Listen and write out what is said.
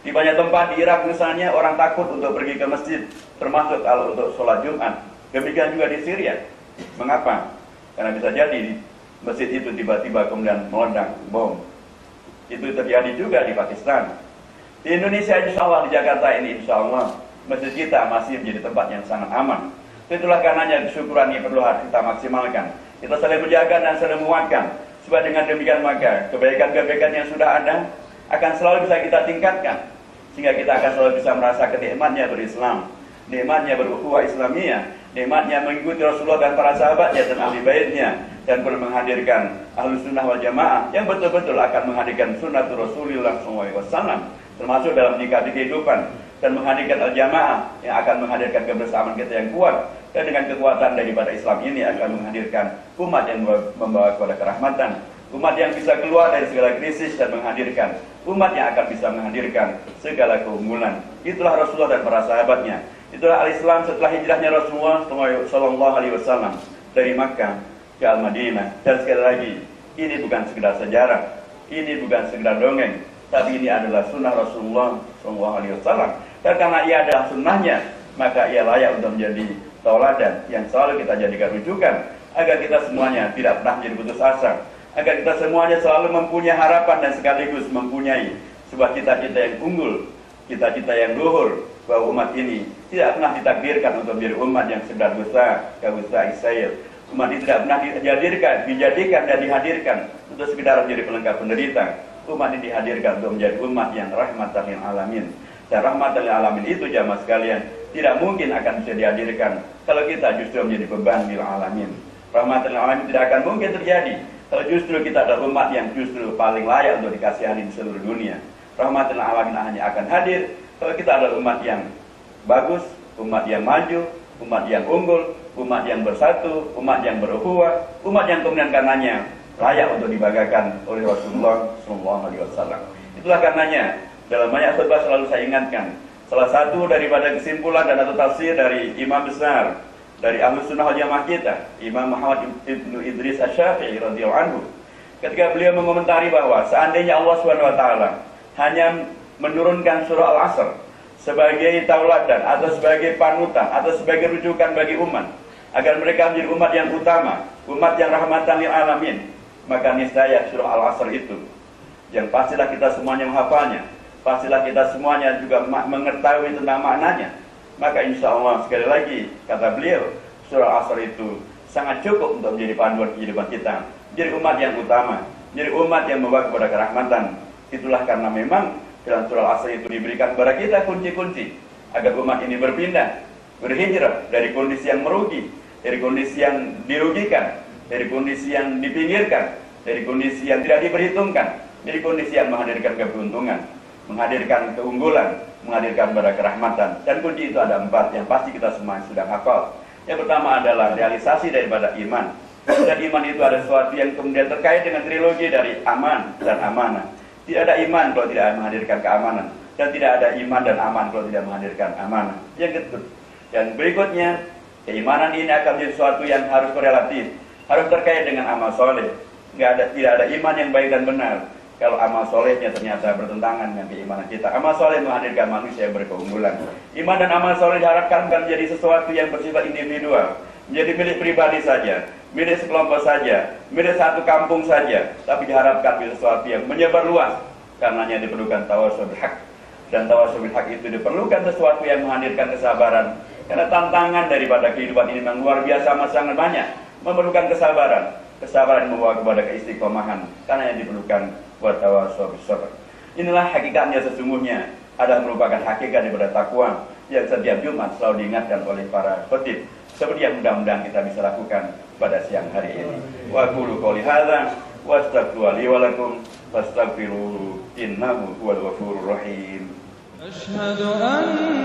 Di banyak tempat di Irak misalnya orang takut untuk pergi ke masjid, termasuk kalau untuk sholat Jumat. Demikian juga di Syria. Mengapa? Karena bisa jadi masjid itu tiba-tiba kemudian meledak bom. Itu terjadi juga di Pakistan. Di Indonesia insya Allah, di Jakarta ini insya Allah masjid kita masih menjadi tempat yang sangat aman. Itulah karenanya kesyukuran ini perlu harus kita maksimalkan. Kita saling menjaga dan saling menguatkan. Supaya dengan demikian maka kebaikan-kebaikan yang sudah ada akan selalu bisa kita tingkatkan. Sehingga kita akan selalu bisa merasakan nikmatnya berislam, nikmatnya berukhuwah Islamiyah, nikmatnya mengikuti Rasulullah dan para sahabatnya dan ahli baitnya, dan perlu menghadirkan Ahlus Sunnah wal Jamaah yang betul-betul akan menghadirkan sunnah Rasulullah SAW, termasuk dalam menyikapi kehidupan, dan menghadirkan al-jamaah yang akan menghadirkan kebersamaan kita yang kuat, dan dengan kekuatan daripada Islam ini akan menghadirkan umat yang membawa kepada kerahmatan, umat yang bisa keluar dari segala krisis dan menghadirkan umat yang akan bisa menghadirkan segala keunggulan. Itulah Rasulullah dan para sahabatnya. Itulah al-Islam setelah hijrahnya Rasulullah SAW dari Makkah ke Al-Madinah. Dan sekali lagi, ini bukan sekedar sejarah, ini bukan sekedar dongeng, tapi ini adalah sunnah Rasulullah SAW. Dan karena ia adalah sunnahnya, maka ia layak untuk menjadi tauladan yang selalu kita jadikan rujukan, agar kita semuanya tidak pernah menjadi putus asa, agar kita semuanya selalu mempunyai harapan dan sekaligus mempunyai sebuah cita-cita yang unggul, cita-cita yang luhur, bahwa umat ini tidak pernah ditakdirkan untuk menjadi umat yang sekedar besar, kawisa Israel. Umat ini tidak pernah dijadikan dan dihadirkan untuk sekedar menjadi pelengkap penderita. Umat ini dihadirkan untuk menjadi umat yang rahmatan lil alamin. Dan rahmatan lil alamin itu jamaah sekalian tidak mungkin akan bisa dihadirkan kalau kita justru menjadi beban lil alamin. Rahmatan lil alamin tidak akan mungkin terjadi kalau justru kita adalah umat yang justru paling layak untuk dikasihani di seluruh dunia. Rahmatan lil alamin hanya akan hadir kalau kita adalah umat yang bagus, umat yang maju, umat yang unggul, umat yang bersatu, umat yang berukhuwah, umat yang kemudian karenanya layak untuk dibanggakan oleh Rasulullah SAW. Itulah karenanya dalam banyak khutbah selalu saya ingatkan, salah satu daripada kesimpulan dan atau tafsir dari imam besar dari Ahlus Sunnah wal Jamaah kita, Imam Muhammad ibnu Idris Asy-Syafi'i radhiyallahu anhu, ketika beliau mengomentari bahwa seandainya Allah SWT hanya menurunkan surah Al-Asr sebagai tauladan atau sebagai panutan atau sebagai rujukan bagi umat agar mereka menjadi umat yang utama, umat yang rahmatan lil alamin, maka niscaya surah Al-Asr itu yang pastilah kita semuanya menghafalnya, pastilah kita semuanya juga mengetahui tentang maknanya. Maka insya Allah sekali lagi kata beliau, surah Al-Asr itu sangat cukup untuk menjadi panduan kehidupan kita, menjadi umat yang utama, menjadi umat yang membawa kepada kerahmatan. Itulah karena memang dalam surah Al-Asr itu diberikan kepada kita kunci-kunci agar umat ini berpindah, berhijrah dari kondisi yang merugi, dari kondisi yang dirugikan, dari kondisi yang dipinggirkan, dari kondisi yang tidak diperhitungkan, dari kondisi yang menghadirkan keberuntungan, menghadirkan keunggulan, menghadirkan kepada kerahmatan. Dan kunci itu ada 4 yang pasti kita semua sudah hafal. Yang pertama adalah realisasi daripada iman. Dan iman itu ada sesuatu yang kemudian terkait dengan trilogi dari aman dan amanah. Tidak ada iman kalau tidak menghadirkan keamanan, dan tidak ada iman dan aman kalau tidak menghadirkan amanah. Yang kedua, yang berikutnya, keimanan ini akan menjadi sesuatu yang harus korelatif, harus terkait dengan amal soleh. Tidak ada iman yang baik dan benar kalau amal solehnya ternyata bertentangan dengan keimanan kita. Amal soleh menghadirkan manusia yang berkeunggulan. Iman dan amal soleh diharapkan bukan menjadi sesuatu yang bersifat individual, menjadi milik pribadi saja, milik sekelompok saja, milik satu kampung saja, tapi diharapkan menjadi sesuatu yang menyebar luas. Karenanya diperlukan tawasul bil haq. Dan tawasul bil haq itu diperlukan sesuatu yang menghadirkan kesabaran. Karena tantangan daripada kehidupan ini memang luar biasa, sangat banyak. Memerlukan kesabaran. Kesabaran yang membawa kepada keistiqomahan. Karena yang diperlukan buat tawasul bis sabr. Inilah hakikatnya sesungguhnya adalah merupakan hakikat daripada takwa yang setiap Jumat selalu diingatkan oleh para khatib. Seperti yang mudah-mudahan kita bisa lakukan pada siang hari ini. Wa qulu qouli hadza wastaghfiru li wa lakum fastaghfiru innahu huwal ghafurur rahim. Asyhadu an